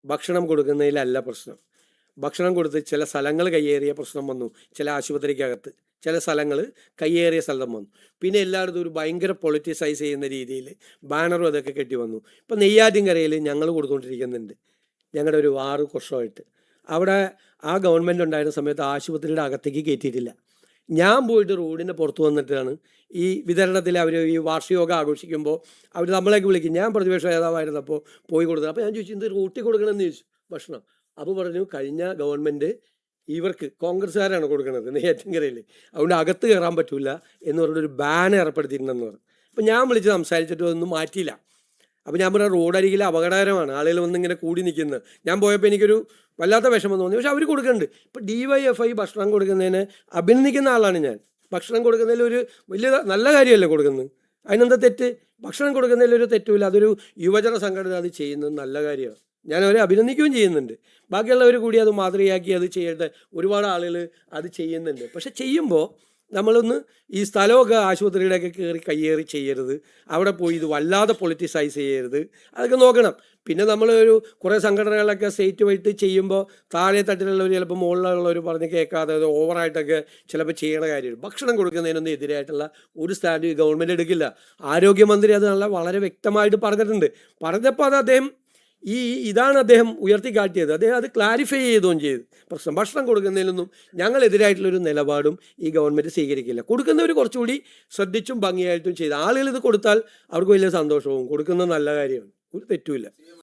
ഭക്ഷണം കൊടുക്കുന്നതിലല്ല പ്രശ്നം. ഭക്ഷണം കൊടുത്ത് ചില സ്ഥലങ്ങൾ കയ്യേറിയ പ്രശ്നം വന്നു. ചില ആശുപത്രിക്കകത്ത് ചില സ്ഥലങ്ങൾ കയ്യേറിയ സ്ഥലം വന്നു. പിന്നെ എല്ലായിടത്തും ഒരു ഭയങ്കര പൊളിറ്റിസൈസ് ചെയ്യുന്ന രീതിയിൽ ബാനറും അതൊക്കെ കെട്ടി വന്നു. ഇപ്പം നെയ്യാറ്റിൻകരയിൽ ഞങ്ങൾ കൊടുത്തുകൊണ്ടിരിക്കുന്നുണ്ട്. ഞങ്ങളുടെ ഒരു 6 വർഷമായിട്ട് അവിടെ ആ ഗവൺമെൻറ് ഉണ്ടായിരുന്ന സമയത്ത് ആശുപത്രിയുടെ അകത്തേക്ക് കയറ്റിയിട്ടില്ല. ഞാൻ പോയിട്ട് റോഡിൻ്റെ പുറത്ത് വന്നിട്ടാണ് ഈ വിതരണത്തിൽ അവർ ഈ വാർഷികമൊക്കെ ആഘോഷിക്കുമ്പോൾ അവർ നമ്മളെയൊക്കെ വിളിക്കും. ഞാൻ പ്രതിപക്ഷ നേതാവായിരുന്നപ്പോൾ പോയി കൊടുത്തത്. അപ്പോൾ ഞാൻ ചോദിച്ചു, ഇത് റൂട്ടിൽ കൊടുക്കണമെന്ന് ചോദിച്ചു ഭക്ഷണം. അപ്പോൾ പറഞ്ഞു, കഴിഞ്ഞ ഗവൺമെൻറ് ഇവർക്ക് കോൺഗ്രസ്സുകാരാണ് കൊടുക്കുന്നത് നെയ്യാറ്റിൻകരയിൽ, അതുകൊണ്ട് അകത്ത് കയറാൻ പറ്റില്ല എന്ന് പറഞ്ഞൊരു ബാൻ ഏർപ്പെടുത്തിയിട്ടുണ്ടെന്ന് പറഞ്ഞു. അപ്പോൾ ഞാൻ വിളിച്ച് സംസാരിച്ചിട്ട് ഒന്നും മാറ്റിയില്ല. അപ്പോൾ ഞാൻ പറഞ്ഞ റോഡരികിൽ അപകടകരമാണ്, ആളുകൾ വന്നിങ്ങനെ കൂടി നിൽക്കുന്നത്. ഞാൻ പോയപ്പോൾ എനിക്കൊരു വല്ലാത്ത വിഷമം തോന്നി. പക്ഷെ അവർ കൊടുക്കുന്നുണ്ട്. ഇപ്പോൾ DYFI ഭക്ഷണം കൊടുക്കുന്നതിന് അഭിനന്ദിക്കുന്ന ആളാണ് ഞാൻ. ഭക്ഷണം കൊടുക്കുന്നതിൽ ഒരു വലിയ നല്ല കാര്യമല്ലേ കൊടുക്കുന്നത്, അതിനെന്താ തെറ്റ്? ഭക്ഷണം കൊടുക്കുന്നതിൽ ഒരു തെറ്റുമില്ല. അതൊരു യുവജന സംഘടന അത് ചെയ്യുന്നത് നല്ല കാര്യമാണ്. ഞാൻ അവരെ അഭിനന്ദിക്കുകയും ചെയ്യുന്നുണ്ട്. ബാക്കിയുള്ളവർ കൂടി അത് മാതൃകയാക്കി അത് ചെയ്യട്ടെ. ഒരുപാട് ആളുകൾ അത് ചെയ്യുന്നുണ്ട്. പക്ഷെ ചെയ്യുമ്പോൾ നമ്മളൊന്ന് ഈ സ്ഥലമൊക്കെ ആശുപത്രിയുടെയൊക്കെ കയ്യേറി ചെയ്യരുത്. അവിടെ പോയി ഇത് വല്ലാതെ പൊളിറ്റിസൈസ് ചെയ്യരുത്. അതൊക്കെ നോക്കണം. പിന്നെ നമ്മൾ കുറേ സംഘടനകളൊക്കെ സ്റ്റേറ്റ് വൈറ്റ് ചെയ്യുമ്പോൾ താഴെ തട്ടിലുള്ളവർ ചിലപ്പോൾ മുകളിലുള്ളവർ പറഞ്ഞ് കേൾക്കാതെ അത് ഓവറായിട്ടൊക്കെ ചിലപ്പോൾ ചെയ്യണ കാര്യമാണ്. ഭക്ഷണം കൊടുക്കുന്നതിനൊന്നും എതിരായിട്ടുള്ള ഒരു സ്റ്റാൻഡ് ഗവൺമെൻറ് എടുക്കില്ല. ആരോഗ്യമന്ത്രി അത് വളരെ വ്യക്തമായിട്ട് പറഞ്ഞിട്ടുണ്ട്. പറഞ്ഞപ്പോൾ അത് അദ്ദേഹം ഇതാണ് അദ്ദേഹം ഉയർത്തിക്കാട്ടിയത്. അദ്ദേഹം അത് ക്ലാരിഫൈ ചെയ്തുകയും ചെയ്തു. പ്രശ്നം ഭക്ഷണം കൊടുക്കുന്നതിലൊന്നും ഞങ്ങളെതിരായിട്ടുള്ളൊരു നിലപാടും ഈ ഗവൺമെൻറ് സ്വീകരിക്കില്ല. കൊടുക്കുന്നവർ കുറച്ചുകൂടി ശ്രദ്ധിച്ചും ഭംഗിയായിട്ടും ചെയ്ത് ആളുകൾ ഇത് കൊടുത്താൽ അവർക്ക് വലിയ സന്തോഷവും. കൊടുക്കുന്നത് നല്ല കാര്യമാണ്, ഒരു തെറ്റുമില്ല.